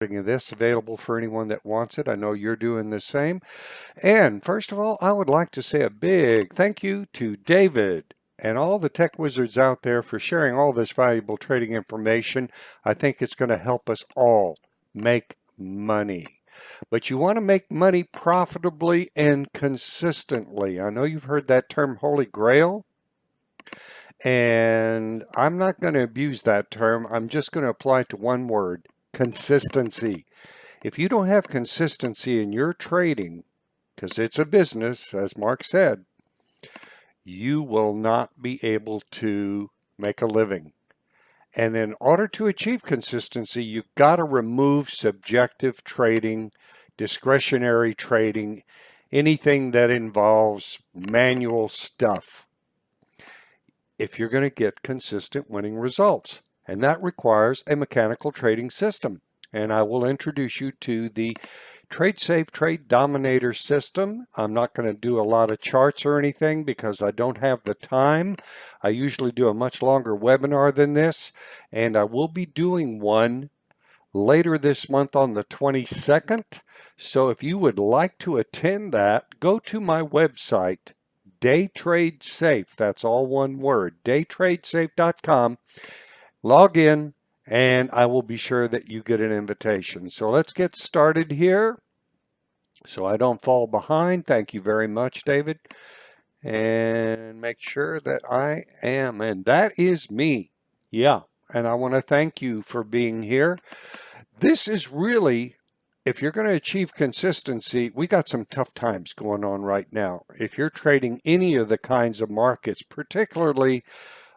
This available for anyone that wants it. I know you're doing the same. And first of all, I would like to say a big thank you to David and all the tech wizards out there for sharing all this valuable trading information. I think it's going to help us all make money. But you want to make money profitably and consistently. I know you've heard that term Holy Grail, and I'm not going to abuse that term. I'm just going to apply it to one word: consistency. If you don't have consistency in your trading, because it's a business, as Mark said, you will not be able to make a living. And in order to achieve consistency, you've got to remove subjective trading, discretionary trading, anything that involves manual stuff, if you're going to get consistent winning results. And that requires a mechanical trading system. And I will introduce you to the TradeSafe Trade Dominator system. I'm not going to do a lot of charts or anything because I don't have the time. I usually do a much longer webinar than this, and I will be doing one later this month on the 22nd. So if you would like to attend that, go to my website, TradeSafe. That's all one word, TradeSafe.com. Log in, and I will be sure that you get an invitation. So let's get started here so I don't fall behind. Thank you very much, David. And make sure that I am, and that is me. Yeah, and I want to thank you for being here. This is really, if you're going to achieve consistency, we got some tough times going on right now. If you're trading any of the kinds of markets, particularly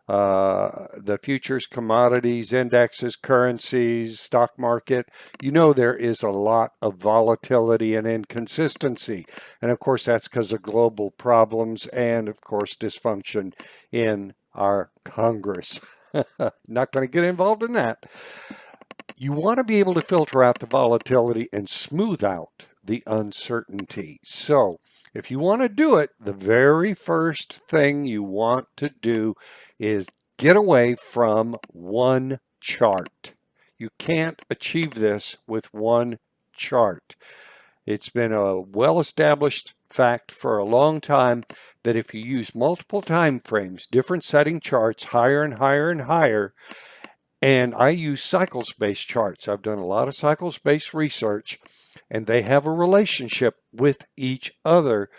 the futures, commodities, indexes, currencies, stock market, you know there is a lot of volatility and inconsistency. And of course, that's because of global problems and, of course, dysfunction in our Congress. Not going to get involved in that. You want to be able to filter out the volatility and smooth out the uncertainty. So if you want to do it, the very first thing you want to do is get away from one chart. You can't achieve this with one chart. It's been a well-established fact for a long time that if you use multiple time frames, different setting charts, higher and higher and higher, and I use cycles-based charts. I've done a lot of cycles-based research, and they have a relationship with each other.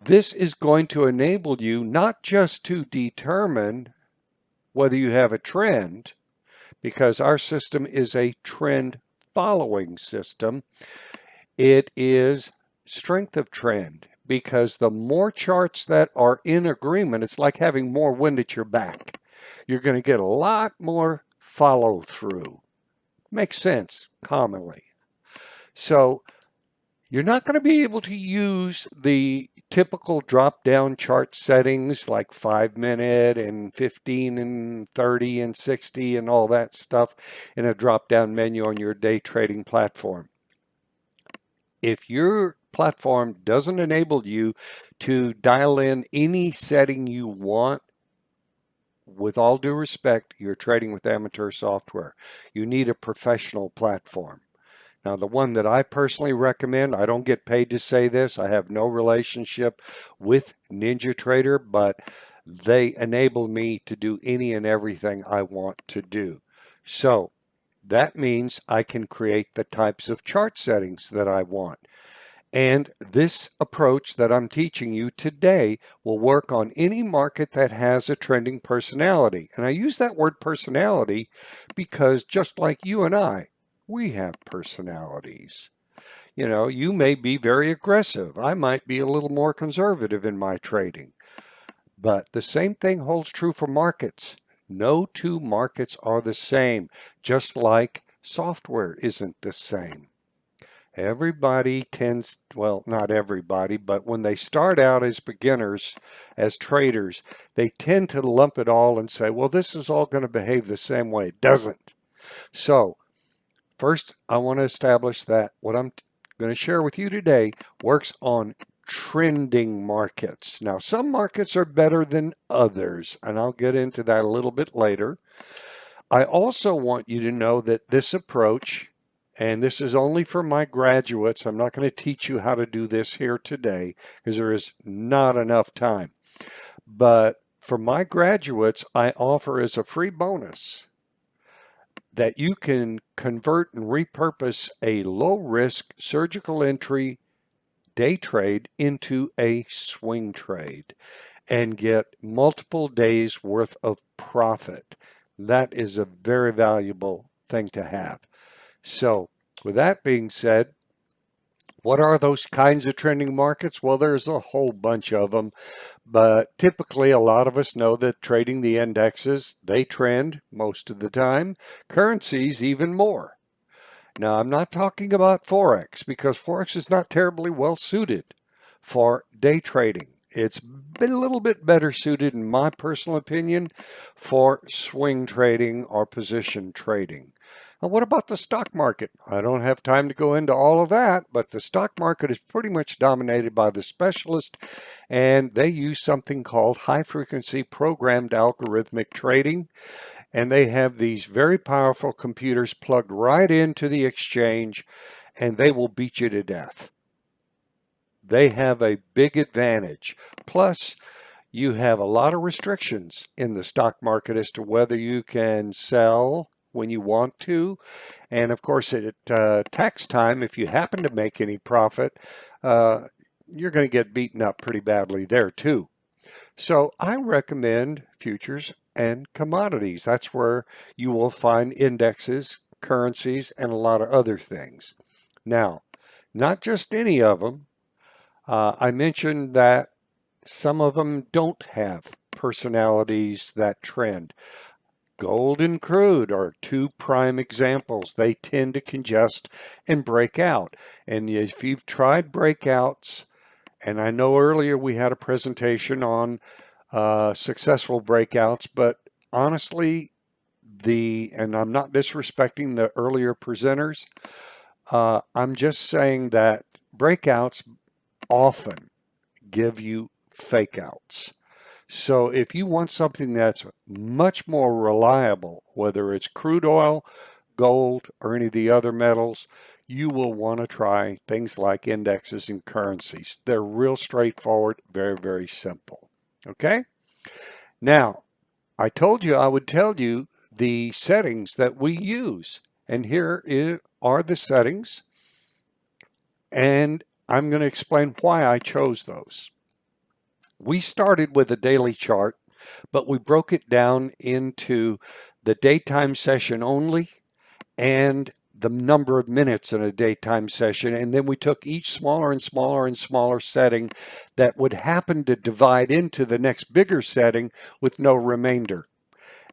This is going to enable you not just to determine whether you have a trend, because our system is a trend following system. It is strength of trend, because the more charts that are in agreement, it's like having more wind at your back. You're going to get a lot more follow through. Makes sense commonly. So you're not going to be able to use the typical drop-down chart settings like 5-minute and 15 and 30 and 60 and all that stuff in a drop-down menu on your day trading platform. If your platform doesn't enable you to dial in any setting you want, with all due respect, you're trading with amateur software. You need a professional platform. Now, the one that I personally recommend, I don't get paid to say this. I have no relationship with NinjaTrader, but they enable me to do any and everything I want to do. So that means I can create the types of chart settings that I want. And this approach that I'm teaching you today will work on any market that has a trending personality. And I use that word personality because just like you and I, we have personalities. You know, you may be very aggressive. I might be a little more conservative in my trading. But the same thing holds true for markets. No two markets are the same, just like software isn't the same. Everybody tends, well, not everybody, but when they start out as beginners, as traders, they tend to lump it all and say, well, this is all going to behave the same way. It doesn't. So first, I want to establish that what I'm going to share with you today works on trending markets. Now, some markets are better than others, and I'll get into that a little bit later. I also want you to know that this approach, and this is only for my graduates. I'm not going to teach you how to do this here today because there is not enough time. But for my graduates, I offer as a free bonus that you can convert and repurpose a low-risk surgical entry day trade into a swing trade and get multiple days worth of profit. That is a very valuable thing to have. So with that being said, what are those kinds of trending markets? Well, there's a whole bunch of them, but typically a lot of us know that trading the indexes, they trend most of the time. Currencies even more. Now, I'm not talking about Forex because Forex is not terribly well suited for day trading. It's been a little bit better suited, in my personal opinion, for swing trading or position trading. Now, what about the stock market? I don't have time to go into all of that, but the stock market is pretty much dominated by the specialists, and they use something called high-frequency programmed algorithmic trading. And they have these very powerful computers plugged right into the exchange, and they will beat you to death. They have a big advantage. Plus, you have a lot of restrictions in the stock market as to whether you can sell when you want to. And of course, at tax time, if you happen to make any profit, you're going to get beaten up pretty badly there too. So I recommend futures and commodities. That's where you will find indexes, currencies, and a lot of other things. Now, not just any of them. I mentioned that some of them don't have personalities that trend. Gold and crude are two prime examples. They tend to congest and break out. And if you've tried breakouts, and I know earlier we had a presentation on successful breakouts, but honestly, and I'm not disrespecting the earlier presenters, I'm just saying that breakouts often give you fake outs. So if you want something that's much more reliable, whether it's crude oil, gold, or any of the other metals, you will want to try things like indexes and currencies. They're real straightforward, very, very simple. Okay? Now, I told you I would tell you the settings that we use. And here are the settings. And I'm going to explain why I chose those. We started with a daily chart, but we broke it down into the daytime session only and the number of minutes in a daytime session. And then we took each smaller and smaller and smaller setting that would happen to divide into the next bigger setting with no remainder.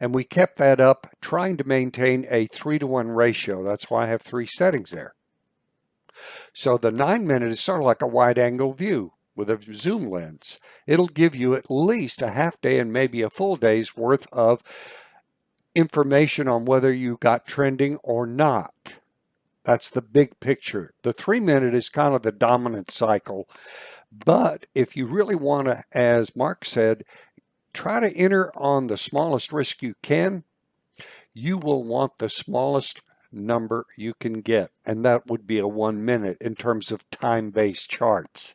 And we kept that up, trying to maintain a 3-to-1 ratio. That's why I have 3 settings there. So the 9-minute is sort of like a wide angle view with a zoom lens. It'll give you at least a half day and maybe a full day's worth of information on whether you got trending or not. That's the big picture. The 3-minute is kind of the dominant cycle. But if you really want to, as Mark said, try to enter on the smallest risk you can, you will want the smallest number you can get, and that would be a 1 minute in terms of time-based charts.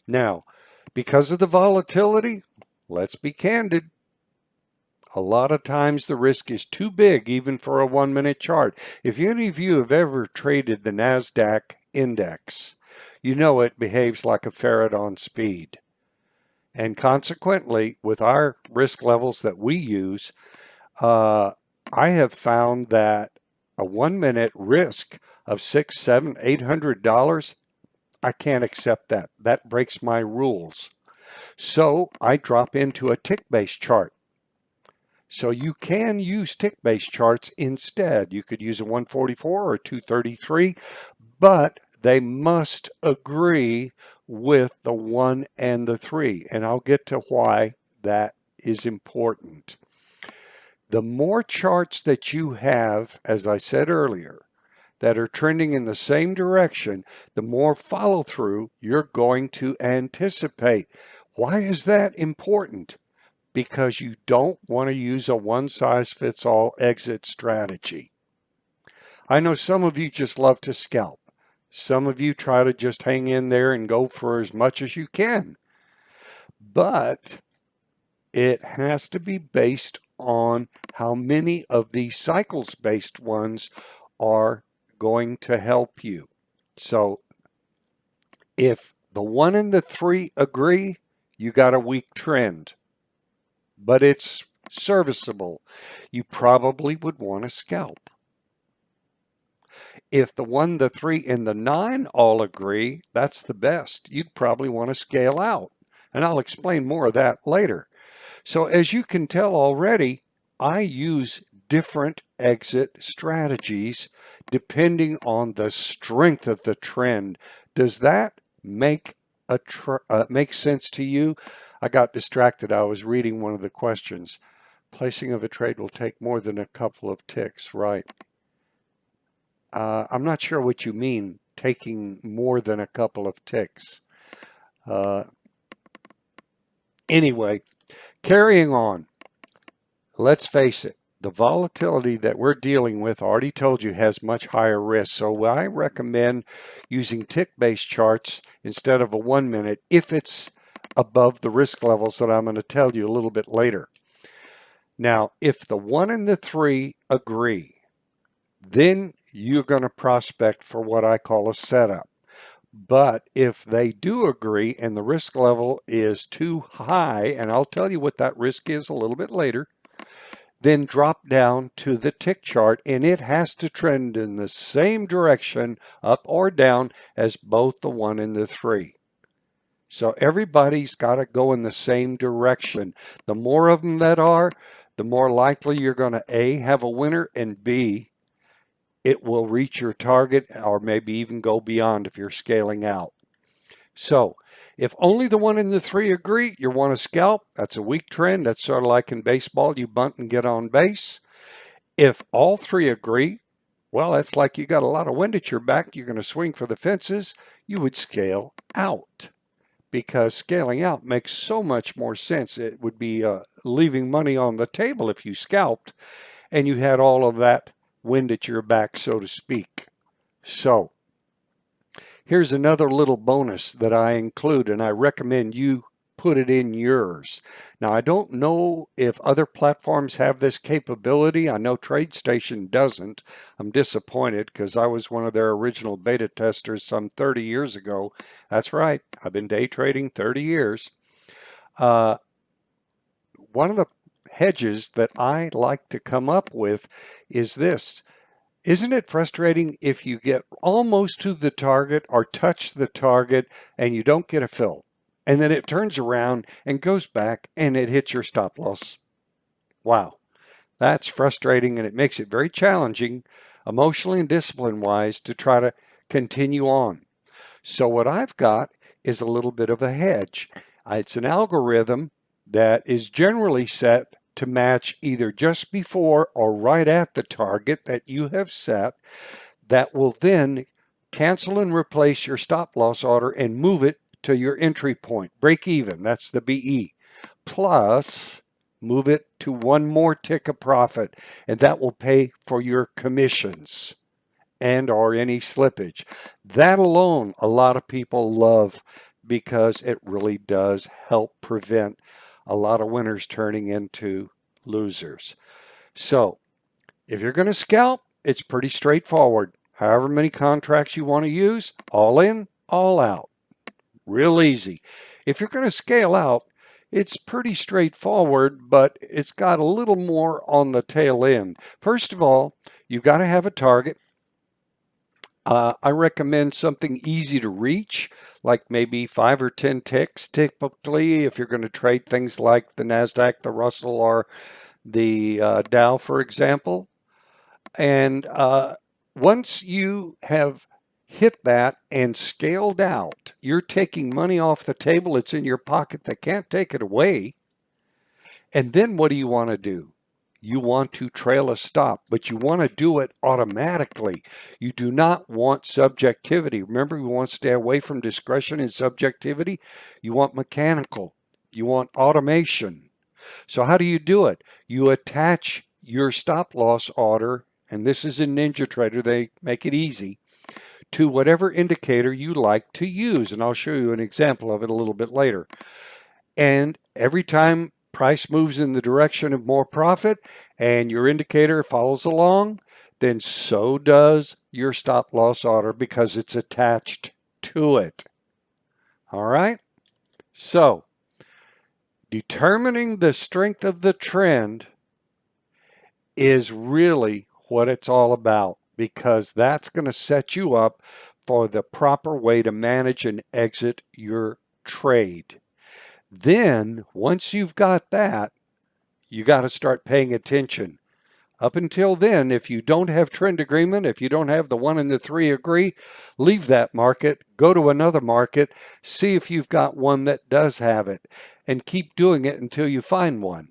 Now, because of the volatility, let's be candid, a lot of times the risk is too big even for a 1 minute chart. If any of you have ever traded the NASDAQ index, you know it behaves like a ferret on speed. And consequently, with our risk levels that we use, I have found that a 1 minute risk of $600, $700, $800, I can't accept that. That breaks my rules. So I drop into a tick-based chart. So you can use tick-based charts instead. You could use a 144 or 233, but they must agree with the 1 and the 3. And I'll get to why that is important. The more charts that you have, as I said earlier, that are trending in the same direction, the more follow through you're going to anticipate. Why is that important? Because you don't want to use a one-size-fits-all exit strategy. I know some of you just love to scalp. Some of you try to just hang in there and go for as much as you can. But it has to be based on how many of these cycles-based ones are going to help you. So if the 1 and the 3 agree, you got a weak trend, but it's serviceable. You probably would want to scalp. If the 1, the 3, and the 9 all agree, that's the best. You'd probably want to scale out. And I'll explain more of that later. So as you can tell already, I use different exit strategies depending on the strength of the trend. Does that make sense to you? I got distracted. I was reading one of the questions. Placing of a trade will take more than a couple of ticks, right? I'm not sure what you mean, taking more than a couple of ticks. Anyway, carrying on. Let's face it, the volatility that we're dealing with, I already told you, has much higher risk. So I recommend using tick-based charts instead of a 1 minute if it's above the risk levels that I'm going to tell you a little bit later. Now, if the 1 and the 3 agree, then you're going to prospect for what I call a setup. But if they do agree and the risk level is too high, and I'll tell you what that risk is a little bit later, then drop down to the tick chart, and it has to trend in the same direction, up or down, as both the 1 and the 3. So everybody's got to go in the same direction. The more of them that are, the more likely you're going to A, have a winner, and B, it will reach your target or maybe even go beyond if you're scaling out. So if only the 1 and the 3 agree, you want to scalp. That's a weak trend. That's sort of like in baseball, you bunt and get on base. If all 3 agree, well, that's like you got a lot of wind at your back. You're going to swing for the fences. You would scale out, because scaling out makes so much more sense. It would be leaving money on the table if you scalped and you had all of that wind at your back, so to speak. So here's another little bonus that I include, and I recommend you put it in yours. Now, I don't know if other platforms have this capability. I know TradeStation doesn't. I'm disappointed because I was one of their original beta testers some 30 years ago. That's right. I've been day trading 30 years. One of the hedges that I like to come up with is this. Isn't it frustrating if you get almost to the target or touch the target and you don't get a fill? And then it turns around and goes back and it hits your stop loss. Wow, that's frustrating, and it makes it very challenging emotionally and discipline-wise to try to continue on. So what I've got is a little bit of a hedge. It's an algorithm that is generally set to match either just before or right at the target that you have set, that will then cancel and replace your stop loss order and move it to your entry point, break even, that's the BE, plus move it to 1 more tick of profit, and that will pay for your commissions and or any slippage. That alone, a lot of people love, because it really does help prevent a lot of winners turning into losers. So if you're going to scalp, it's pretty straightforward. However many contracts you want to use, all in, all out. Real easy. If you're going to scale out, it's pretty straightforward, but it's got a little more on the tail end. First of all, you've got to have a target. I recommend something easy to reach, like maybe 5 or 10 ticks. Typically, if you're going to trade things like the NASDAQ, the Russell, or the Dow, for example. And once you have hit that and scaled out, you're taking money off the table. It's in your pocket. They can't take it away. And then what do you want to do? You want to trail a stop, but you want to do it automatically. You do not want subjectivity. Remember, we want to stay away from discretion and subjectivity. You want mechanical. You want automation. So how do you do it? You attach your stop loss order and this is in NinjaTrader, they make it easy, to whatever indicator you like to use. And I'll show you an example of it a little bit later. And every time price moves in the direction of more profit and your indicator follows along, then so does your stop loss order because it's attached to it. All right? So, determining the strength of the trend is really what it's all about, because that's going to set you up for the proper way to manage and exit your trade. Then, once you've got that, you got to start paying attention. Up until then, if you don't have trend agreement, if you don't have the 1 and the 3 agree, leave that market, go to another market, see if you've got one that does have it, and keep doing it until you find one.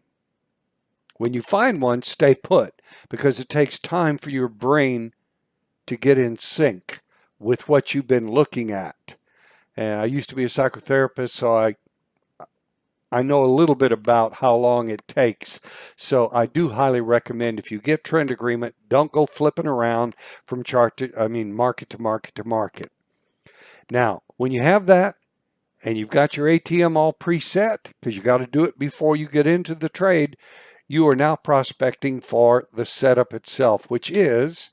When you find one, stay put, because it takes time for your brain to get in sync with what you've been looking at. And I used to be a psychotherapist, so I know a little bit about how long it takes. So I do highly recommend, if you get trend agreement, don't go flipping around from market to market to market. Now, when you have that and you've got your ATM all preset, because you got to do it before you get into the trade, you are now prospecting for the setup itself, which is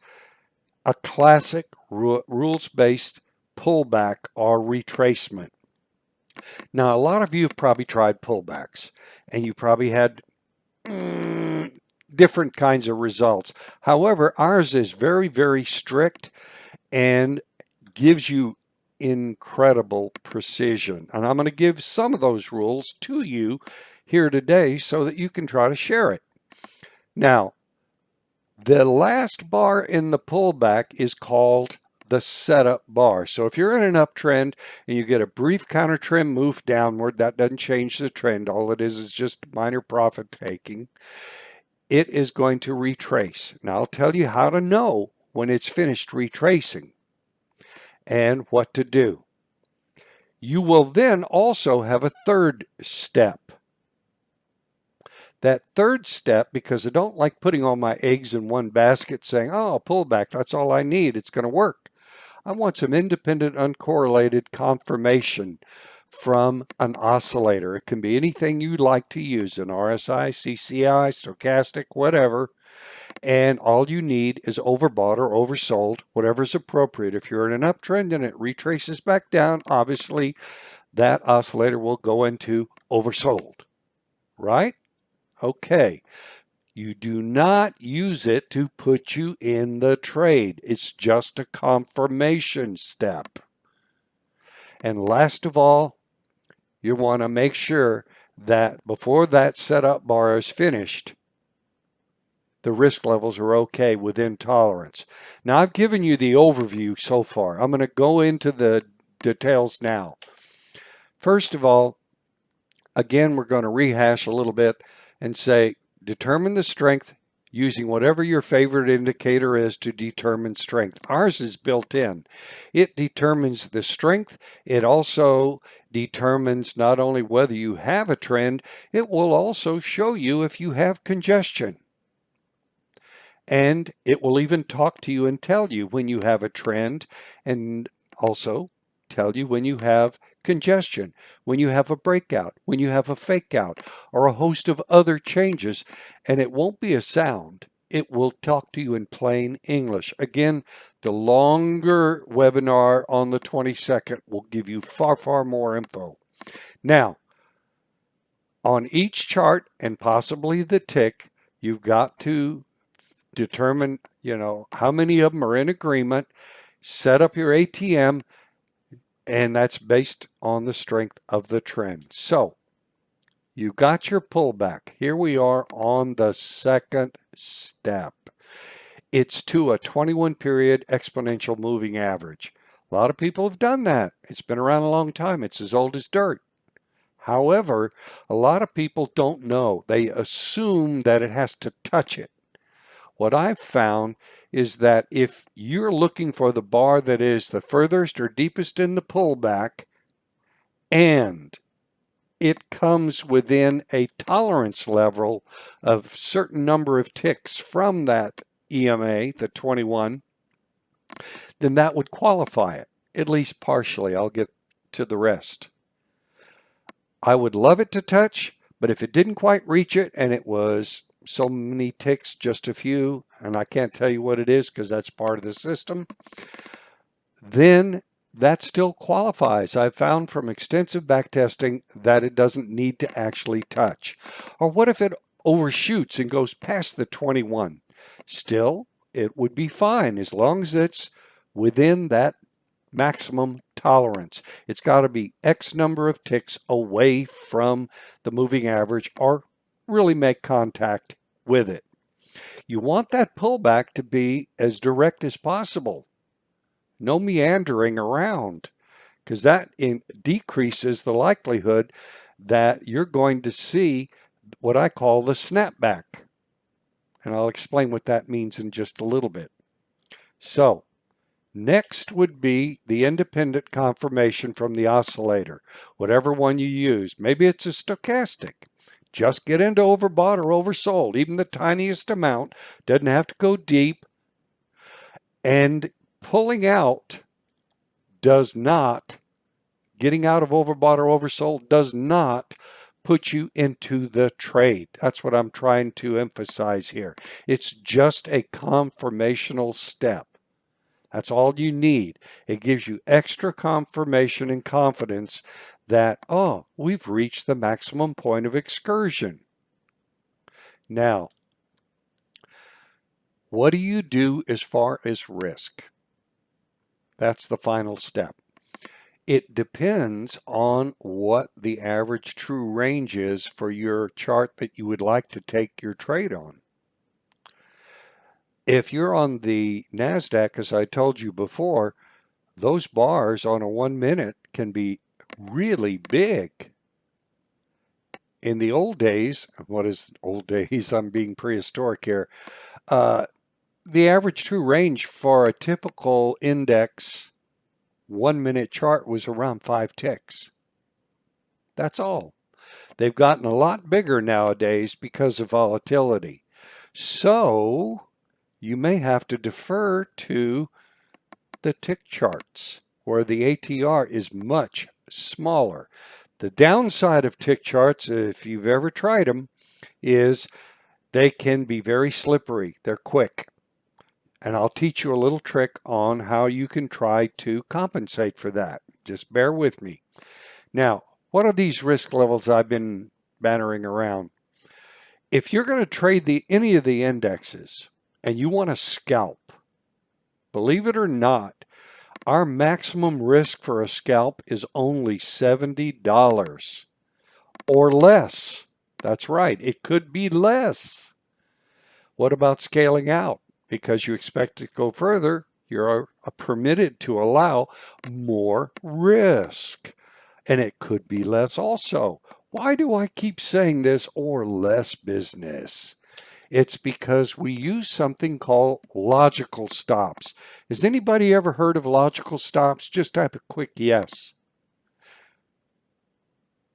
a classic rules-based pullback or retracement. Now, a lot of you have probably tried pullbacks, and you probably had different kinds of results. However, ours is very, very strict and gives you incredible precision. And I'm going to give some of those rules to you here today so that you can try to share it. Now, the last bar in the pullback is called the setup bar. So if you're in an uptrend and you get a brief counter trend move downward, that doesn't change the trend. All it is just minor profit taking. It is going to retrace. Now I'll tell you how to know when it's finished retracing and what to do. You will then also have a third step. That third step, because I don't like putting all my eggs in one basket saying, oh, pullback, that's all I need, it's going to work. I want some independent, uncorrelated confirmation from an oscillator. It can be anything you'd like to use, an RSI, CCI, stochastic, whatever. And all you need is overbought or oversold, whatever's appropriate. If you're in an uptrend and it retraces back down, obviously that oscillator will go into oversold, right? Okay. You do not use it to put you in the trade. It's just a confirmation step. And last of all, you want to make sure that before that setup bar is finished, the risk levels are okay within tolerance. Now, I've given you the overview so far. I'm going to go into the details now. First of all, again, we're going to rehash a little bit and say, determine the strength using whatever your favorite indicator is to determine strength. Ours is built in. It determines the strength. It also determines not only whether you have a trend, it will also show you if you have congestion. And it will even talk to you and tell you when you have a trend, and also tell you when you have congestion, when you have a breakout, when you have a fake out, or a host of other changes. And it won't be a sound. It will talk to you in plain English. Again, the longer webinar on the 22nd will give you far, far more info. Now, on each chart and possibly the tick, you've got to determine, how many of them are in agreement, set up your ATM, and that's based on the strength of the trend. So you got your pullback. Here we are on the second step. It's to a 21 period exponential moving average. A lot of people have done that. It's been around a long time. It's as old as dirt. However, a lot of people don't know. They assume that it has to touch it. What I've found is that if you're looking for the bar that is the furthest or deepest in the pullback, and it comes within a tolerance level of certain number of ticks from that EMA, the 21, then that would qualify it, at least partially. I'll get to the rest. I would love it to touch, but if it didn't quite reach it and it was so many ticks, just a few, and I can't tell you what it is because that's part of the system, then that still qualifies. I've found from extensive backtesting that it doesn't need to actually touch. Or what if it overshoots and goes past the 21? Still, it would be fine as long as it's within that maximum tolerance. It's got to be X number of ticks away from the moving average or really make contact with it. You want that pullback to be as direct as possible. No meandering around, because that decreases the likelihood that you're going to see what I call the snapback. And I'll explain what that means in just a little bit. So, next would be the independent confirmation from the oscillator, whatever one you use. Maybe it's a stochastic. Just get into overbought or oversold. Even the tiniest amount doesn't have to go deep. And pulling out does not, getting out of overbought or oversold does not put you into the trade. That's what I'm trying to emphasize here. It's just a confirmational step. That's all you need. It gives you extra confirmation and confidence that, oh, we've reached the maximum point of excursion. Now, what do you do as far as risk? That's the final step. It depends on what the average true range is for your chart that you would like to take your trade on. If you're on the NASDAQ, as I told you before, those bars on a 1 minute can be really big. In the old days, what is old days? I'm being prehistoric here. The average true range for a typical index 1 minute chart was around 5 ticks. That's all. They've gotten a lot bigger nowadays because of volatility. So you may have to defer to the tick charts where the ATR is much smaller. The downside of tick charts, if you've ever tried them, is they can be very slippery. They're quick. And I'll teach you a little trick on how you can try to compensate for that. Just bear with me. Now, what are these risk levels I've been bantering around? If you're going to trade any of the indexes and you want to scalp, believe it or not, our maximum risk for a scalp is only $70 or less. That's right, it could be less. What about scaling out? Because you expect to go further, you're permitted to allow more risk. And it could be less also. Why do I keep saying this, or less business? It's because we use something called logical stops. Has anybody ever heard of logical stops? Just type a quick yes.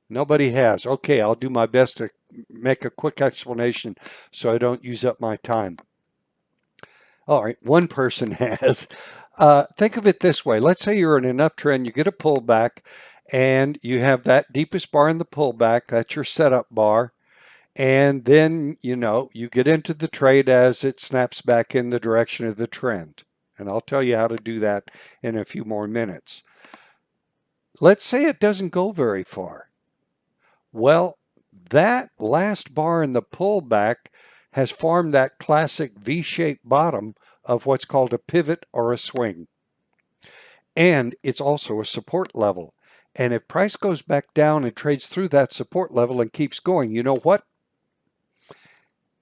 Nobody has. Okay, I'll do my best to make a quick explanation so I don't use up my time. All right, one person has. Think of it this way. Let's say you're in an uptrend, you get a pullback, and you have that deepest bar in the pullback. That's your setup bar. And then, you get into the trade as it snaps back in the direction of the trend. And I'll tell you how to do that in a few more minutes. Let's say it doesn't go very far. Well, that last bar in the pullback has formed that classic V-shaped bottom of what's called a pivot or a swing. And it's also a support level. And if price goes back down and trades through that support level and keeps going, you know what?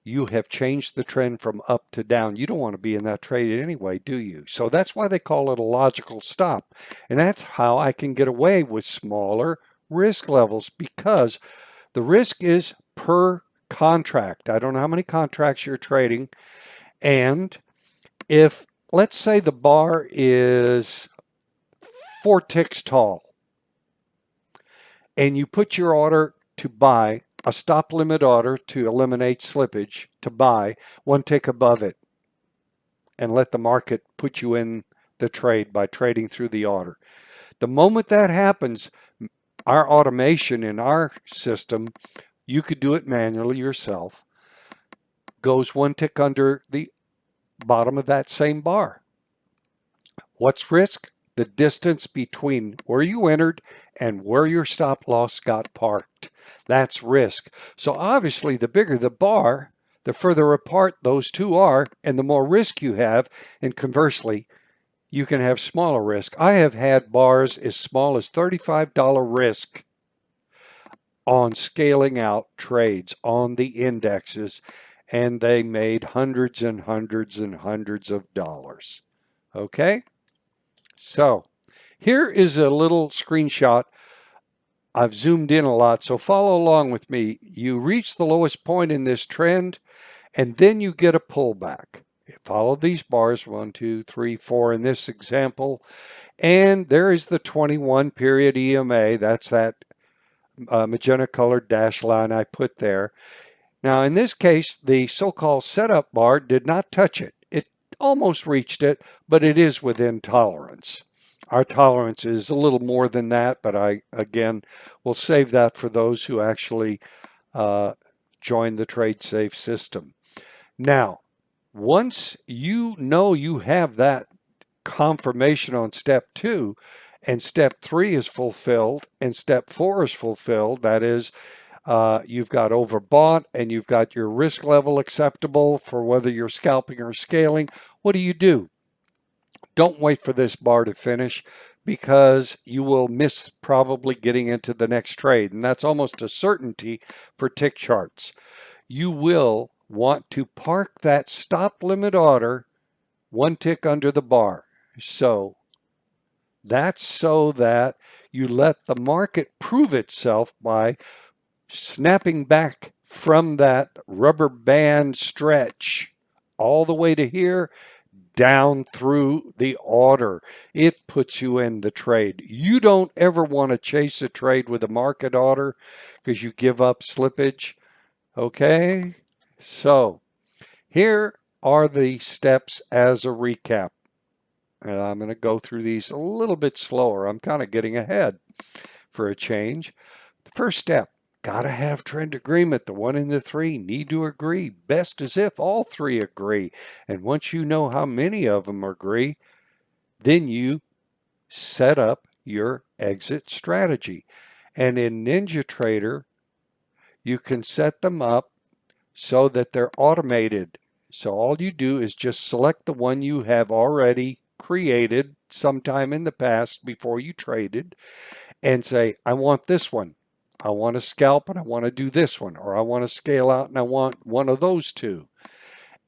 You have changed the trend from up to down. You don't want to be in that trade anyway, do you? So that's why they call it a logical stop. And that's how I can get away with smaller risk levels, because the risk is per contract. I don't know how many contracts you're trading. And if, let's say the bar is 4 ticks tall, and you put your order to buy, a stop limit order to eliminate slippage, to buy 1 tick above it. and let the market put you in the trade by trading through the order. The moment that happens, our automation in our system, you could do it manually yourself, goes one tick under the bottom of that same bar. What's risk? The distance between where you entered and where your stop loss got parked. That's risk. So obviously, the bigger the bar, the further apart those two are, and the more risk you have. And conversely, you can have smaller risk. I have had bars as small as $35 risk on scaling out trades on the indexes, and they made hundreds and hundreds and hundreds of dollars. Okay? So here is a little screenshot. I've zoomed in a lot, so follow along with me. You reach the lowest point in this trend, and then you get a pullback. Follow these bars, 1, 2, 3, 4 in this example, and there is the 21 period EMA. That's that magenta colored dash line I put there. Now in this case, the so-called setup bar did not touch it. It almost reached it, but it is within tolerance. Our tolerance is a little more than that, but I, again, will save that for those who actually join the TradeSafe system. Now, once you know you have that confirmation on step 2, and step 3 is fulfilled, and step 4 is fulfilled, that is, you've got overbought and you've got your risk level acceptable for whether you're scalping or scaling, what do? Don't wait for this bar to finish, because you will miss probably getting into the next trade. And that's almost a certainty for tick charts. You will want to park that stop limit order one tick under the bar. So that's so that you let the market prove itself by snapping back from that rubber band stretch all the way to here, down through the order. It puts you in the trade. You don't ever want to chase a trade with a market order because you give up slippage. Okay, so here are the steps as a recap. And I'm going to go through these a little bit slower. I'm kind of getting ahead for a change. The first step, got to have trend agreement. The 1 and the 3 need to agree. Best is if all 3 agree. And once you know how many of them agree, then you set up your exit strategy. And in NinjaTrader, you can set them up so that they're automated. So all you do is just select the one you have already created sometime in the past before you traded and say, I want this one. I want to scalp and I want to do this one, or I want to scale out and I want one of those two.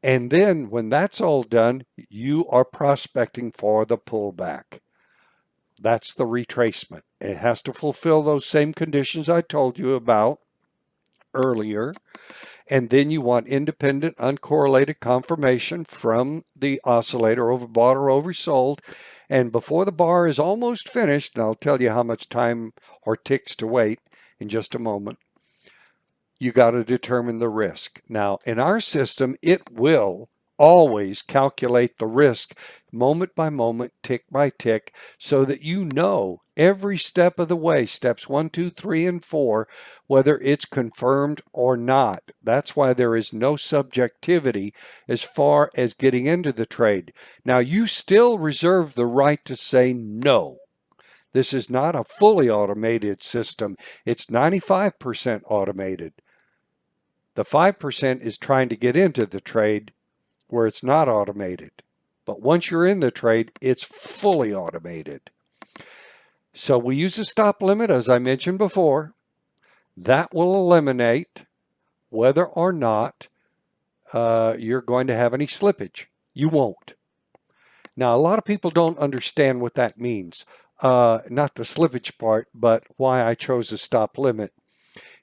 And then when that's all done, you are prospecting for the pullback. That's the retracement. It has to fulfill those same conditions I told you about earlier. And then you want independent, uncorrelated confirmation from the oscillator, overbought or oversold. And before the bar is almost finished, and I'll tell you how much time or ticks to wait in just a moment, you got to determine the risk. Now, in our system, it will always calculate the risk moment by moment, tick by tick, so that you know every step of the way, steps 1, 2, 3, and 4, whether it's confirmed or not. That's why there is no subjectivity as far as getting into the trade. Now, you still reserve the right to say no. This is not a fully automated system. It's 95% automated. The 5% is trying to get into the trade where it's not automated. But once you're in the trade, it's fully automated. So we use a stop limit, as I mentioned before. That will eliminate whether or not you're going to have any slippage. You won't. Now, a lot of people don't understand what that means. Not the slippage part, but why I chose a stop limit.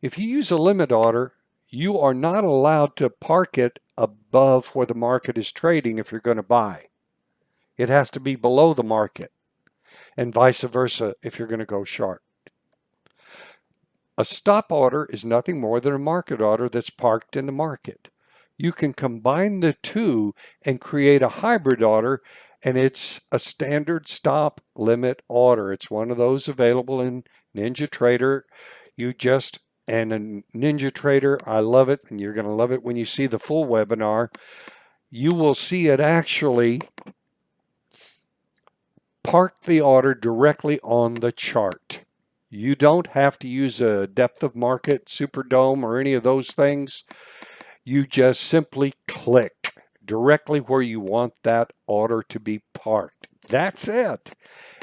If you use a limit order, you are not allowed to park it above where the market is trading if you're going to buy. It has to be below the market, and vice versa if you're going to go short. A stop order is nothing more than a market order that's parked in the market. you can combine the two and create a hybrid order, and it's a standard stop limit order. It's one of those available in NinjaTrader. And in NinjaTrader, I love it, and you're going to love it when you see the full webinar. You will see it actually park the order directly on the chart. You don't have to use a depth of market, Superdome, or any of those things. You just simply click directly where you want that order to be parked. That's it.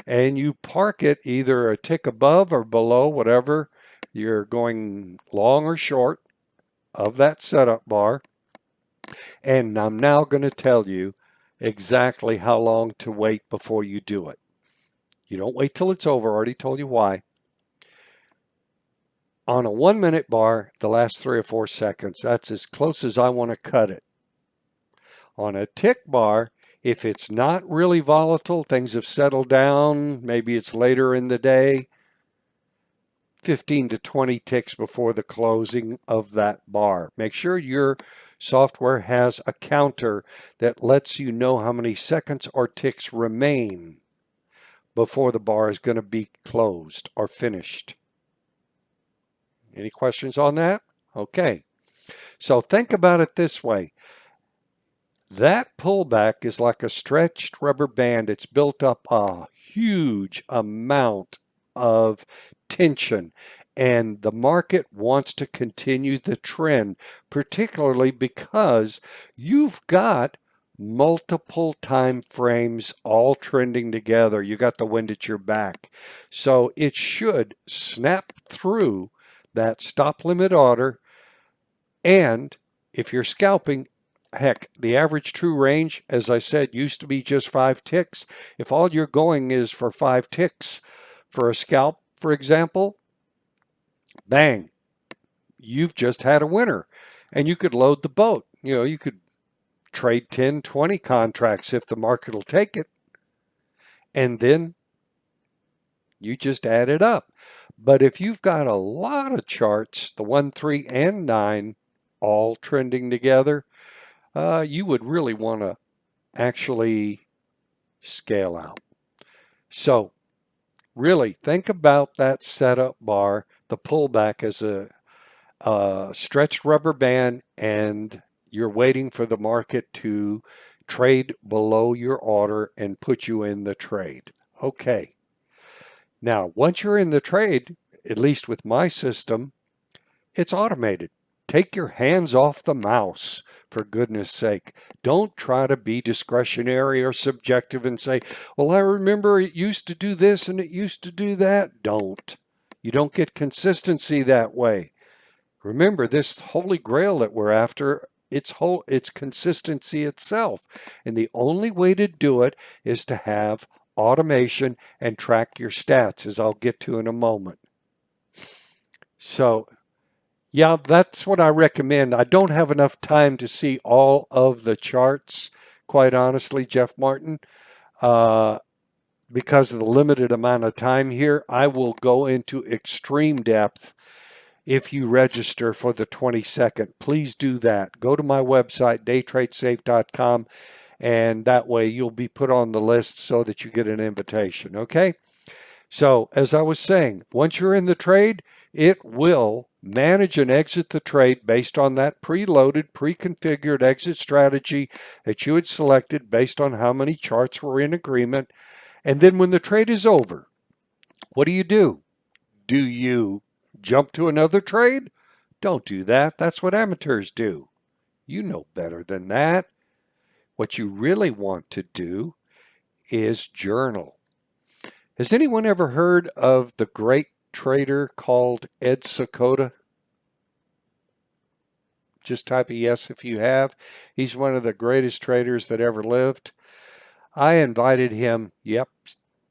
And you park it either a tick above or below, whatever you're going long or short of that setup bar. And I'm now going to tell you exactly how long to wait before you do it. You don't wait till it's over. I already told you why. On a 1 minute bar, the last 3 or 4 seconds, that's as close as I want to cut it. On a tick bar, if it's not really volatile, things have settled down, maybe it's later in the day, 15 to 20 ticks before the closing of that bar. Make sure your software has a counter that lets you know how many seconds or ticks remain before the bar is going to be closed or finished. Any questions on that? Okay. So think about it this way. That pullback is like a stretched rubber band. It's built up a huge amount of tension, and the market wants to continue the trend, particularly because you've got multiple time frames all trending together. You got the wind at your back. So it should snap through that stop limit order, and if you're scalping, heck, the average true range, as I said, used to be just 5 ticks. If all you're going is for 5 ticks for a scalp, for example, bang, you've just had a winner. And you could load the boat. You know, you could trade 10, 20 contracts if the market will take it. And then you just add it up. But if you've got a lot of charts, the 1, 3, and 9, all trending together, you would really want to actually scale out. So really think about that setup bar, the pullback as a stretched rubber band, and you're waiting for the market to trade below your order and put you in the trade. Okay. Now, once you're in the trade, at least with my system, it's automated. Take your hands off the mouse, for goodness sake. Don't try to be discretionary or subjective and say, well, I remember it used to do this and it used to do that. Don't. You don't get consistency that way. Remember, this holy grail that we're after, it's consistency itself. And the only way to do it is to have automation and track your stats, as I'll get to in a moment. So, yeah, that's what I recommend. I don't have enough time to see all of the charts, quite honestly, Jeff Martin. Because of the limited amount of time here, I will go into extreme depth if you register for the 22nd. Please do that. Go to my website, daytradesafe.com, and that way you'll be put on the list so that you get an invitation, okay? So, as I was saying, once you're in the trade, it will manage and exit the trade based on that preloaded, pre-configured exit strategy that you had selected based on how many charts were in agreement. And then when the trade is over, what do? Do you jump to another trade? Don't do that. That's what amateurs do. You know better than that. What you really want to do is journal. Has anyone ever heard of the great trader called Ed Sakota? Just type a yes if you have. He's one of the greatest traders that ever lived. I invited him, yep,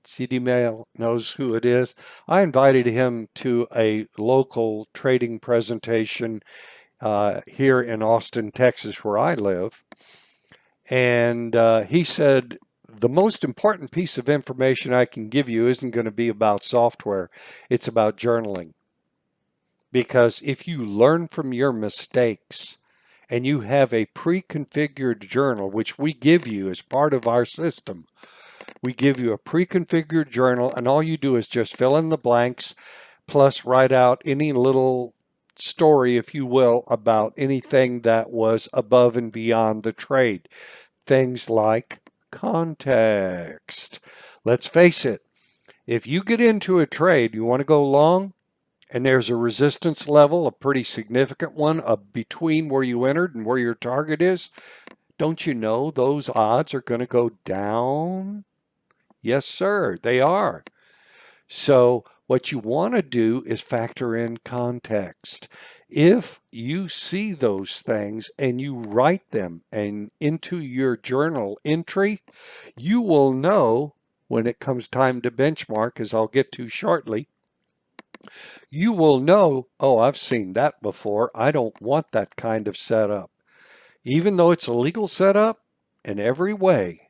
CD Mail knows who it is. I invited him to a local trading presentation here in Austin, Texas, where I live. And he said, the most important piece of information I can give you isn't going to be about software. It's about journaling. Because if you learn from your mistakes and you have a pre-configured journal, which we give you as part of our system. We give you a pre-configured journal, and all you do is just fill in the blanks, plus write out any little story, if you will, about anything that was above and beyond the trade. Things like context. Let's face it, if you get into a trade, you want to go long, and there's a resistance level, a pretty significant one, between where you entered and where your target is, don't you know those odds are going to go down? Yes, sir, they are. So what you want to do is factor in context. If you see those things and you write them and into your journal entry, you will know when it comes time to benchmark, as I'll get to shortly, you will know, oh, I've seen that before. I don't want that kind of setup. Even though it's a legal setup, in every way,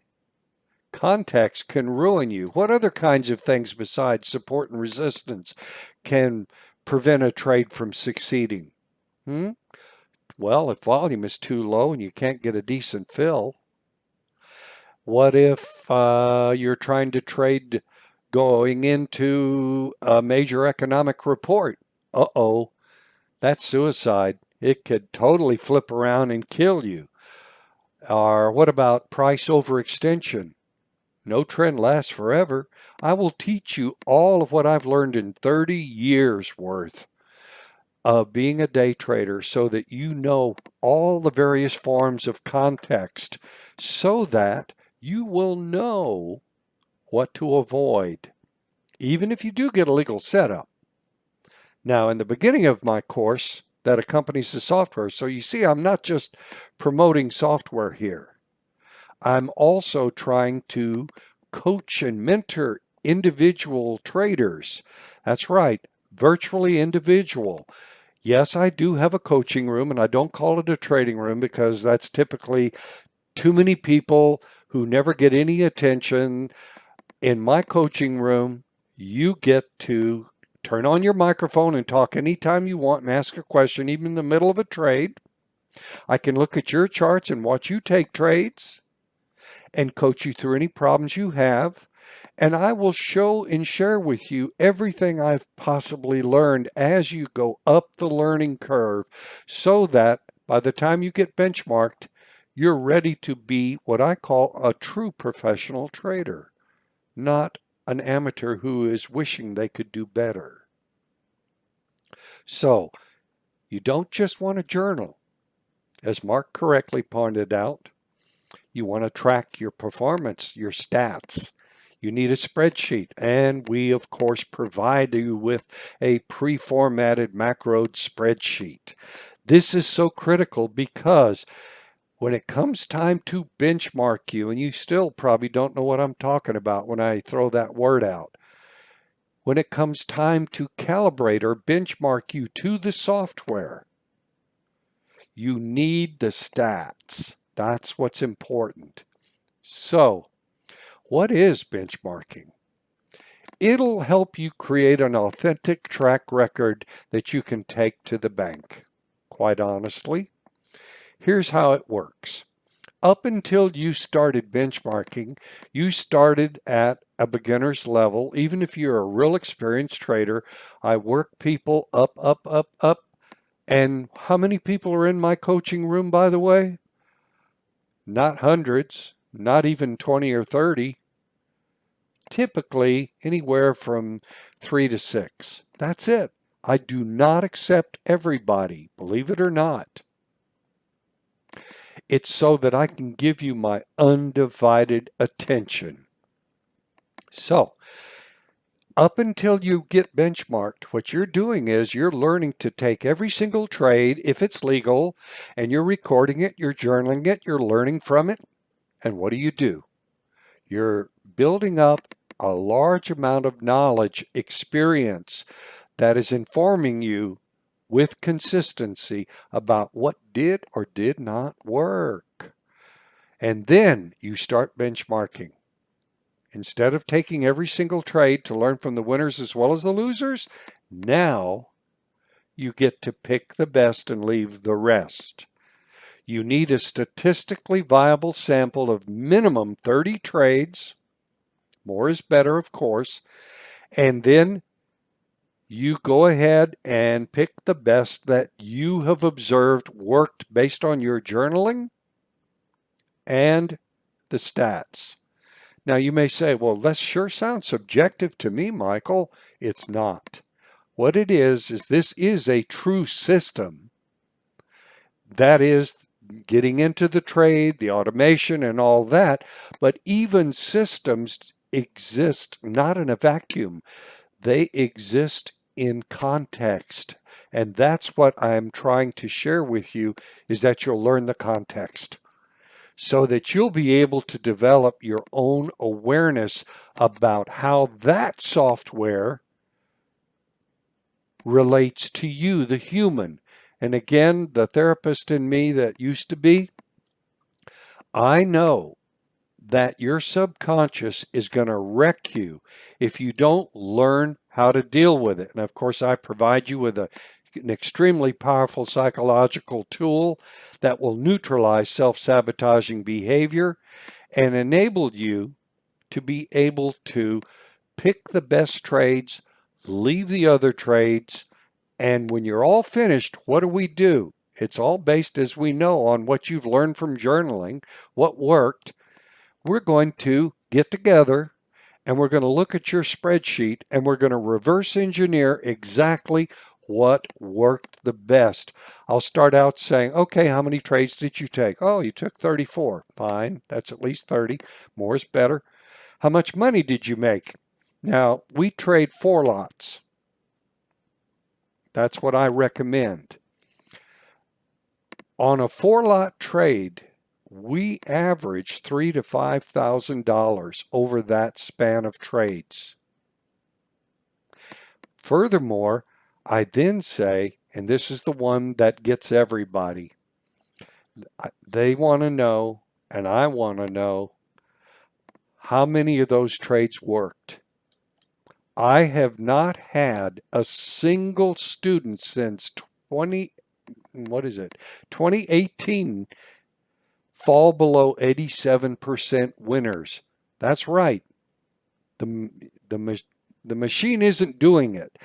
context can ruin you. What other kinds of things besides support and resistance can prevent a trade from succeeding? Well, if volume is too low and you can't get a decent fill. What if you're trying to trade going into a major economic report? Uh-oh, that's suicide. It could totally flip around and kill you. Or what about price overextension? No trend lasts forever. I will teach you all of what I've learned in 30 years worth of being a day trader so that you know all the various forms of context so that you will know what to avoid, even if you do get a legal setup. Now, in the beginning of my course, that accompanies the software. So you see, I'm not just promoting software here. I'm also trying to coach and mentor individual traders. That's right, virtually individual. Yes, I do have a coaching room, and I don't call it a trading room because that's typically too many people who never get any attention. In my coaching room, you get to turn on your microphone and talk anytime you want and ask a question, even in the middle of a trade. I can look at your charts and watch you take trades and coach you through any problems you have. And I will show and share with you everything I've possibly learned as you go up the learning curve so that by the time you get benchmarked, you're ready to be what I call a true professional trader, not an amateur who is wishing they could do better. So you don't just want a journal. As Mark correctly pointed out, you want to track your performance, your stats. You need a spreadsheet, and we, of course, provide you with a pre-formatted macroed spreadsheet. This is so critical because when it comes time to benchmark you, and you still probably don't know what I'm talking about when I throw that word out, when it comes time to calibrate or benchmark you to the software, you need the stats. That's what's important. So, what is benchmarking? It'll help you create an authentic track record that you can take to the bank. Quite honestly, here's how it works. Up until you started benchmarking, you started at a beginner's level. Even if you're a real experienced trader, I work people up, up, up, up. And how many people are in my coaching room, by the way? Not hundreds, not even 20 or 30. Typically anywhere from 3 to 6. That's it. I do not accept everybody, believe it or not. It's so that I can give you my undivided attention. So, up until you get benchmarked, what you're doing is you're learning to take every single trade, if it's legal, and you're recording it, you're journaling it, you're learning from it. And what do? You're building up a large amount of knowledge, experience that is informing you with consistency about what did or did not work. And then you start benchmarking. Instead of taking every single trade to learn from the winners as well as the losers, now you get to pick the best and leave the rest. You need a statistically viable sample of minimum 30 trades. More is better, of course. And then you go ahead and pick the best that you have observed worked based on your journaling and the stats. Now you may say, well, that sure sounds subjective to me, Michael. It's not. What it is this is a true system. That is getting into the trade, the automation and all that. But even systems exist not in a vacuum. They exist in context. And that's what I'm trying to share with you, is that you'll learn the context so that you'll be able to develop your own awareness about how that software relates to you, the human. And again, the therapist in me that used to be, I know that your subconscious is going to wreck you if you don't learn how to deal with it. And of course, I provide you with an extremely powerful psychological tool that will neutralize self-sabotaging behavior and enable you to be able to pick the best trades, leave the other trades, and when you're all finished, what do? It's all based, as we know, on what you've learned from journaling, what worked. We're going to get together and we're going to look at your spreadsheet and we're going to reverse engineer exactly what worked the best. I'll start out saying, okay, how many trades did you take? Oh, you took 34. Fine, that's at least 30. More is better. How much money did you make? Now, we trade 4 lots. That's what I recommend. On a 4-lot trade, we average $3,000 to $5,000 over that span of trades. Furthermore, I then say, and this is the one that gets everybody, they want to know, and I want to know, how many of those trades worked. I have not had a single student since 2018 fall below 87% winners. That's right. The machine isn't doing it.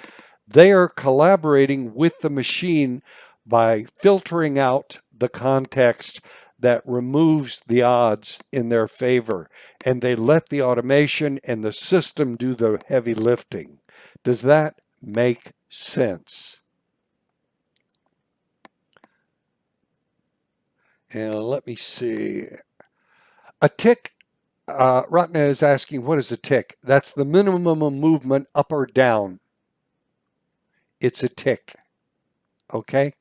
They are collaborating with the machine by filtering out the context that removes the odds in their favor, and they let the automation and the system do the heavy lifting. Does that make sense? And let me see. A tick, Ratna is asking, what is a tick? That's the minimum of movement up or down. It's a tick. Okay?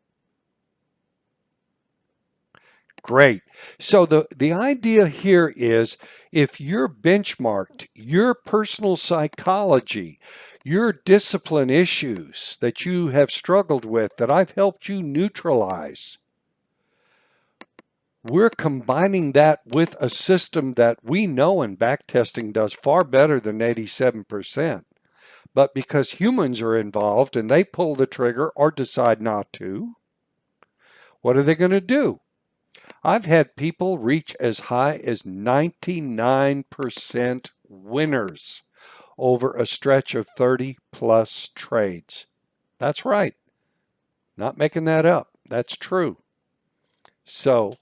Great. So the idea here is, if you're benchmarked, your personal psychology, your discipline issues that you have struggled with, that I've helped you neutralize, we're combining that with a system that we know in backtesting does far better than 87%. But because humans are involved and they pull the trigger or decide not to, what are they going to do? I've had people reach as high as 99% winners over a stretch of 30 plus trades. That's right. Not making that up. That's true. So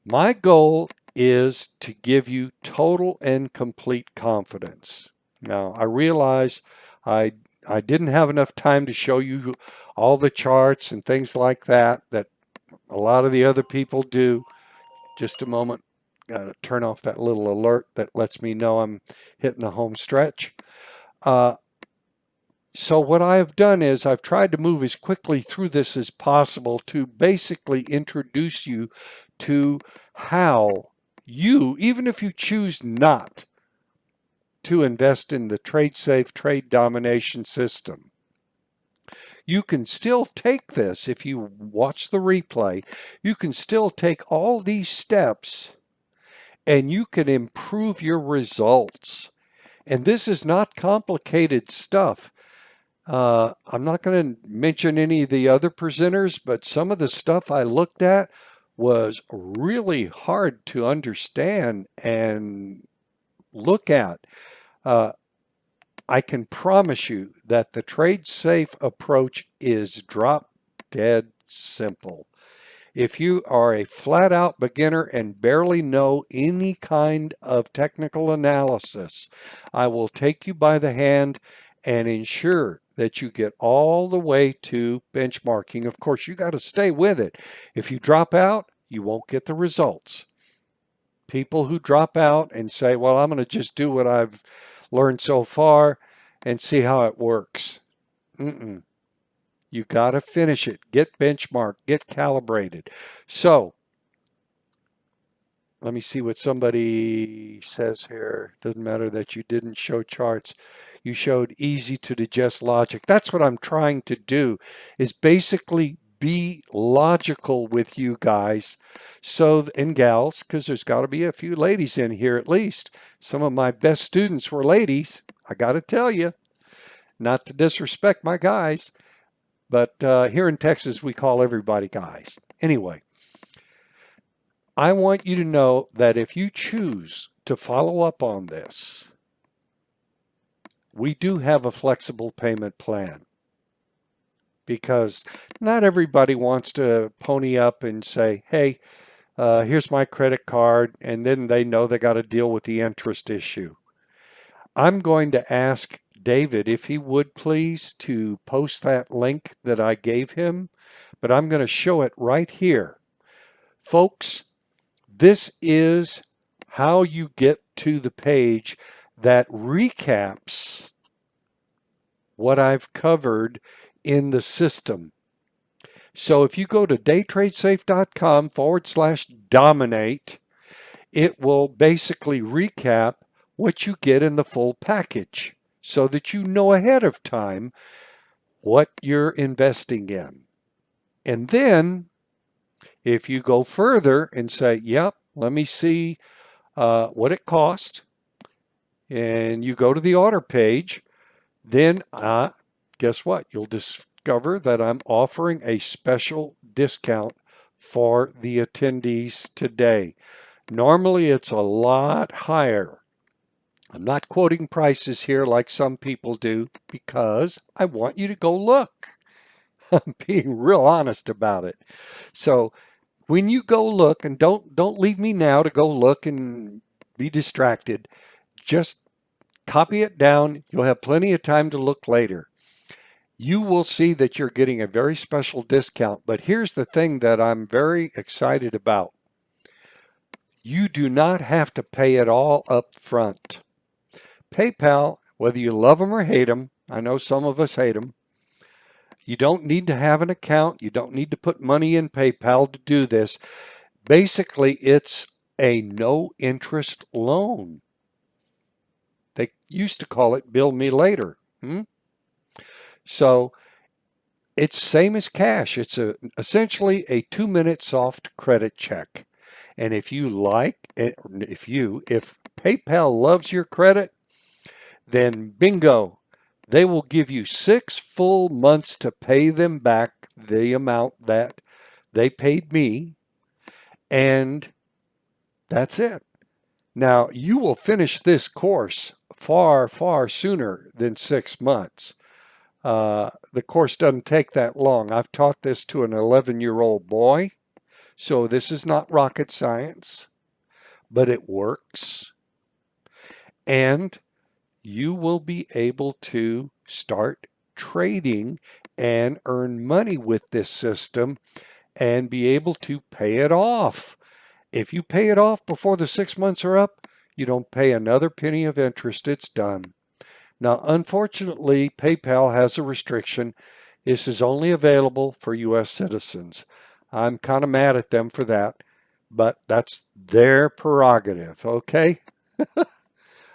my goal is to give you total and complete confidence. Now, I realize I didn't have enough time to show you all the charts and things like that a lot of the other people do. Just a moment. Got to turn off that little alert that lets me know I'm hitting the home stretch. So what I have done is I've tried to move as quickly through this as possible to basically introduce you to how you, even if you choose not to invest in the TradeSafe trade domination system, you can still take this. If you watch the replay, you can still take all these steps and you can improve your results. And this is not complicated stuff. I'm not going to mention any of the other presenters, but some of the stuff I looked at was really hard to understand and look at. Uh, I can promise you that the TradeSafe approach is drop dead simple. If you are a flat out beginner and barely know any kind of technical analysis, I will take you by the hand and ensure that you get all the way to benchmarking. Of course, you got to stay with it. If you drop out, you won't get the results. People who drop out and say, well, I'm going to just do what I've learned so far and see how it works. Mm-mm. You got to finish it. Get benchmarked. Get calibrated. So let me see what somebody says here. Doesn't matter that you didn't show charts. You showed easy to digest logic. That's what I'm trying to do, is basically be logical with you guys and gals, because there's got to be a few ladies in here at least. Some of my best students were ladies. I got to tell you, not to disrespect my guys, but here in Texas, we call everybody guys. Anyway, I want you to know that if you choose to follow up on this, we do have a flexible payment plan, because not everybody wants to pony up and say, hey, here's my credit card, and then they know they got to deal with the interest issue. I'm going to ask David if he would please to post that link that I gave him, but I'm going to show it right here. Folks, this is how you get to the page that recaps what I've covered in the system. So if you go to daytradesafe.com/dominate, it will basically recap what you get in the full package so that you know ahead of time what you're investing in. And then if you go further and say, yep, let me see what it cost, and you go to the order page, then guess what? You'll discover that I'm offering a special discount for the attendees today. Normally it's a lot higher. I'm not quoting prices here like some people do because I want you to go look. I'm being real honest about it. So when you go look, and don't leave me now to go look and be distracted, just copy it down. You'll have plenty of time to look later. You will see that you're getting a very special discount. But here's the thing that I'm very excited about. You do not have to pay it all up front. PayPal, whether you love them or hate them, I know some of us hate them, you don't need to have an account. You don't need to put money in PayPal to do this. Basically, it's a no interest loan. They used to call it bill me later. So it's same as cash. It's essentially a 2-minute soft credit check. And if PayPal loves your credit, then bingo, they will give you 6 full months to pay them back the amount that they paid me, and that's it. Now, you will finish this course far, far sooner than 6 months. The course doesn't take that long. I've taught this to an 11-year-old boy, so this is not rocket science, but it works. And you will be able to start trading and earn money with this system and be able to pay it off. If you pay it off before the 6 months are up, you don't pay another penny of interest. It's done. Now, unfortunately, PayPal has a restriction. This is only available for U.S. citizens. I'm kind of mad at them for that, but that's their prerogative, okay?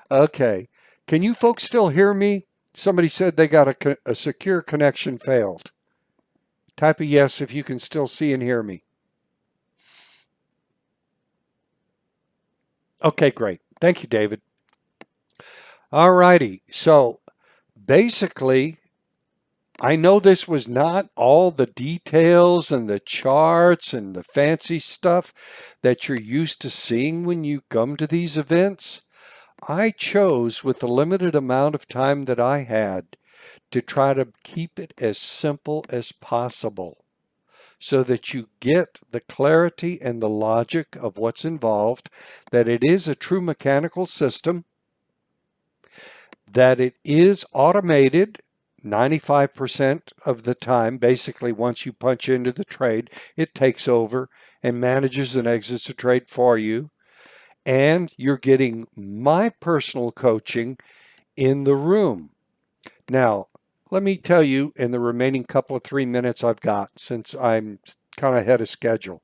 Okay. Can you folks still hear me? Somebody said they got a secure connection failed. Type a yes if you can still see and hear me. Okay, great. Thank you, David. All righty. So basically, I know this was not all the details and the charts and the fancy stuff that you're used to seeing when you come to these events. I chose, with the limited amount of time that I had, to try to keep it as simple as possible so that you get the clarity and the logic of what's involved, that it is a true mechanical system, that it is automated 95% of the time. Basically, once you punch into the trade, it takes over and manages and exits the trade for you. And you're getting my personal coaching in the room. Now, let me tell you in the remaining couple of 3 minutes I've got, since I'm kind of ahead of schedule,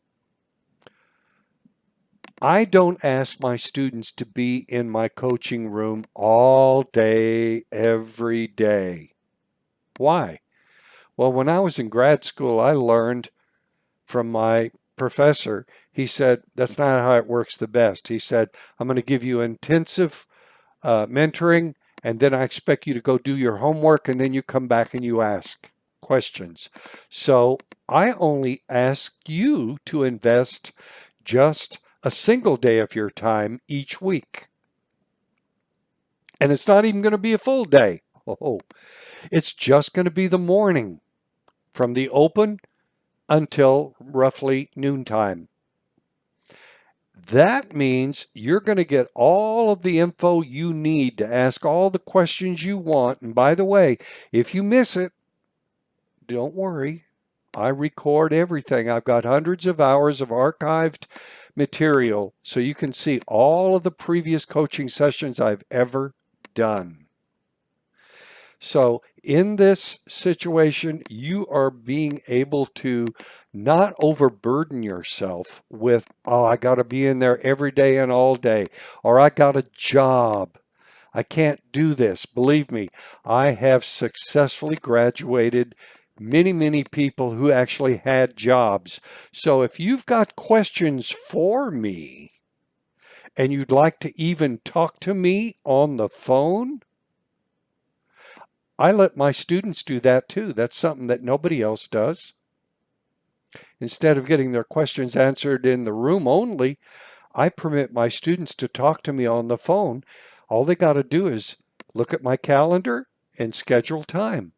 I don't ask my students to be in my coaching room all day, every day. Why? Well, when I was in grad school, I learned from my professor. He said, that's not how it works the best. He said, I'm going to give you intensive mentoring, and then I expect you to go do your homework, and then you come back and you ask questions. So I only ask you to invest just a single day of your time each week. And it's not even going to be a full day. Oh, it's just going to be the morning from the open until roughly noontime. That means you're going to get all of the info you need to ask all the questions you want. And by the way, if you miss it, don't worry. I record everything. I've got hundreds of hours of archived material so you can see all of the previous coaching sessions I've ever done. So in this situation, you are being able to not overburden yourself with, oh, I got to be in there every day and all day, or I got a job. I can't do this. Believe me, I have successfully graduated many, many people who actually had jobs. So if you've got questions for me and you'd like to even talk to me on the phone, I let my students do that too. That's something that nobody else does. Instead of getting their questions answered in the room only, I permit my students to talk to me on the phone. All they got to do is look at my calendar and schedule time.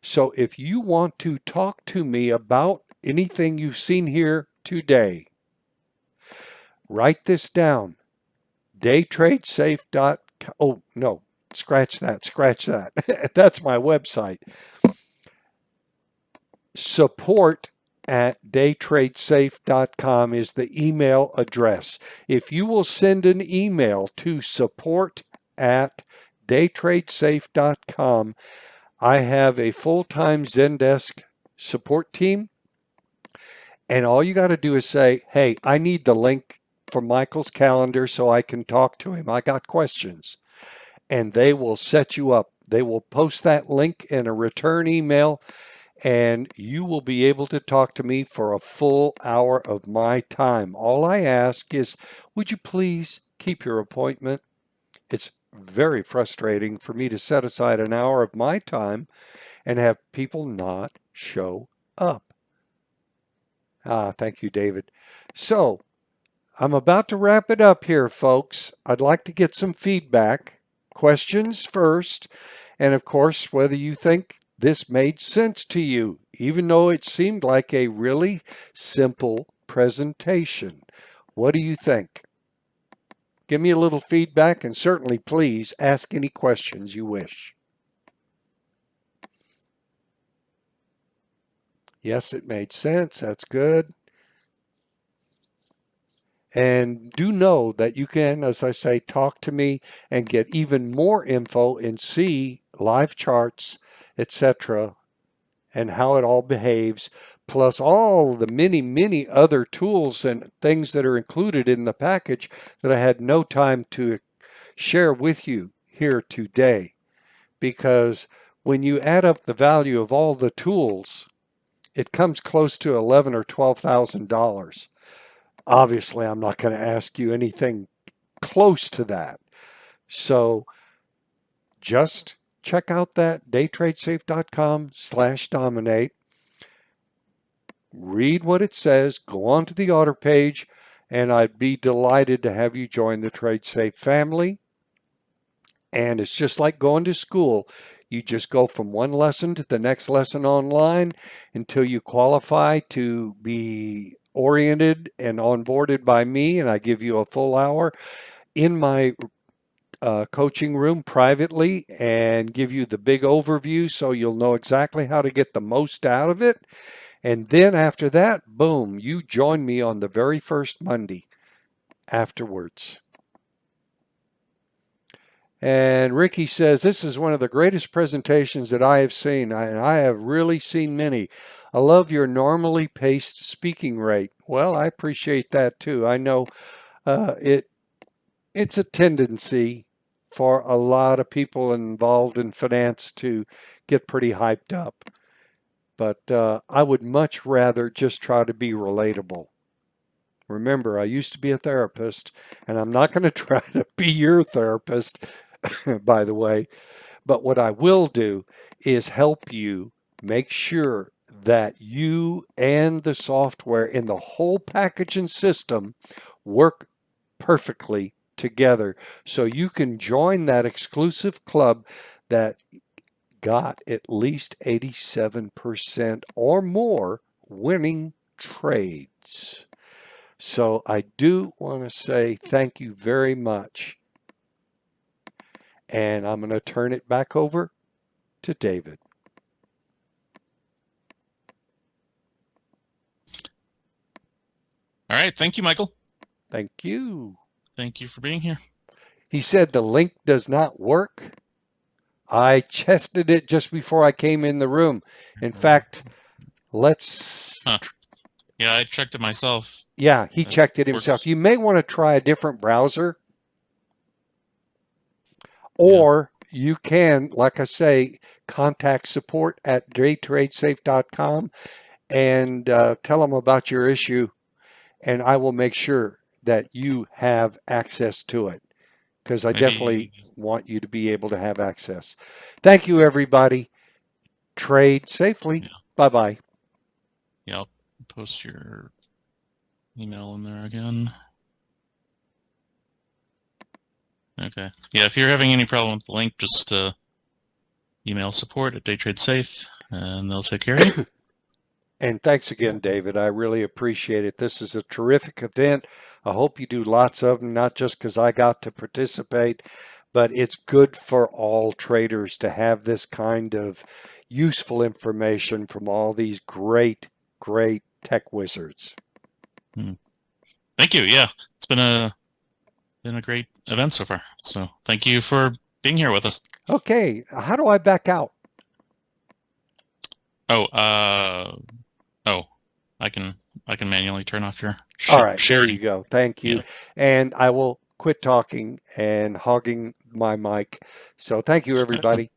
So if you want to talk to me about anything you've seen here today, write this down. DayTradeSafe.com. Oh, no, scratch that. That's my website. Support@daytradesafe.com is the email address. If you will send an email to support@daytradesafe.com, I have a full-time Zendesk support team, and all you got to do is say, hey, I need the link for Michael's calendar so I can talk to him. I got questions. And they will set you up. They will post that link in a return email, and you will be able to talk to me for a full hour of my time. All I ask is, would you please keep your appointment? It's very frustrating for me to set aside an hour of my time and have people not show up. Thank you, David. So I'm about to wrap it up here, folks. I'd like to get some feedback. Questions first, and of course, whether you think this made sense to you, even though it seemed like a really simple presentation. What do you think? Give me a little feedback, and certainly please ask any questions you wish. Yes, it made sense. That's good. And do know that you can, as I say, talk to me and get even more info and see live charts, etc., and how it all behaves, plus all the many, many other tools and things that are included in the package that I had no time to share with you here today. Because when you add up the value of all the tools, it comes close to $11,000 or $12,000. Obviously, I'm not going to ask you anything close to that. So just check out that daytradesafe.com/dominate. Read what it says, go on to the order page, and I'd be delighted to have you join the TradeSafe family. And it's just like going to school. You just go from one lesson to the next lesson online until you qualify to be oriented and onboarded by me, and I give you a full hour in my coaching room privately and give you the big overview so you'll know exactly how to get the most out of it. And then after that, boom, you join me on the very first Monday afterwards. And Ricky says, this is one of the greatest presentations that I have seen. I have really seen many. I love your normally paced speaking rate. Well, I appreciate that too. I know it's a tendency for a lot of people involved in finance to get pretty hyped up. But I would much rather just try to be relatable. Remember, I used to be a therapist, and I'm not going to try to be your therapist, by the way. But what I will do is help you make sure that you and the software in the whole package and system work perfectly together so you can join that exclusive club that got at least 87% or more winning trades. So I do want to say thank you very much. And I'm going to turn it back over to David. All right. Thank you, Michael. Thank you. Thank you for being here. He said the link does not work. I tested it just before I came in the room. In fact, let's... Yeah, I checked it myself. Yeah, he checked it himself. You may want to try a different browser. Or you can, like I say, contact support at daytradesafe.com and tell them about your issue. And I will make sure that you have access to it, because I definitely want you to be able to have access. Thank you, everybody. Trade safely. Yeah. Bye-bye. Yeah, I'll post your email in there again. Okay. Yeah, if you're having any problem with the link, just email support at daytradesafe, and they'll take care of you. And thanks again, David. I really appreciate it. This is a terrific event. I hope you do lots of them, not just because I got to participate, but it's good for all traders to have this kind of useful information from all these great, great tech wizards. Thank you. Yeah, it's been a great event so far. So thank you for being here with us. Okay, how do I back out? I can manually turn off your all right, sharing. there you go. Thank you. Yeah. And I will quit talking and hogging my mic. So thank you, everybody.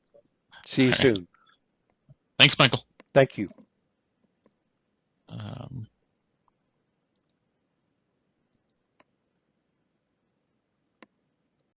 See you soon. Thanks, Michael. Thank you.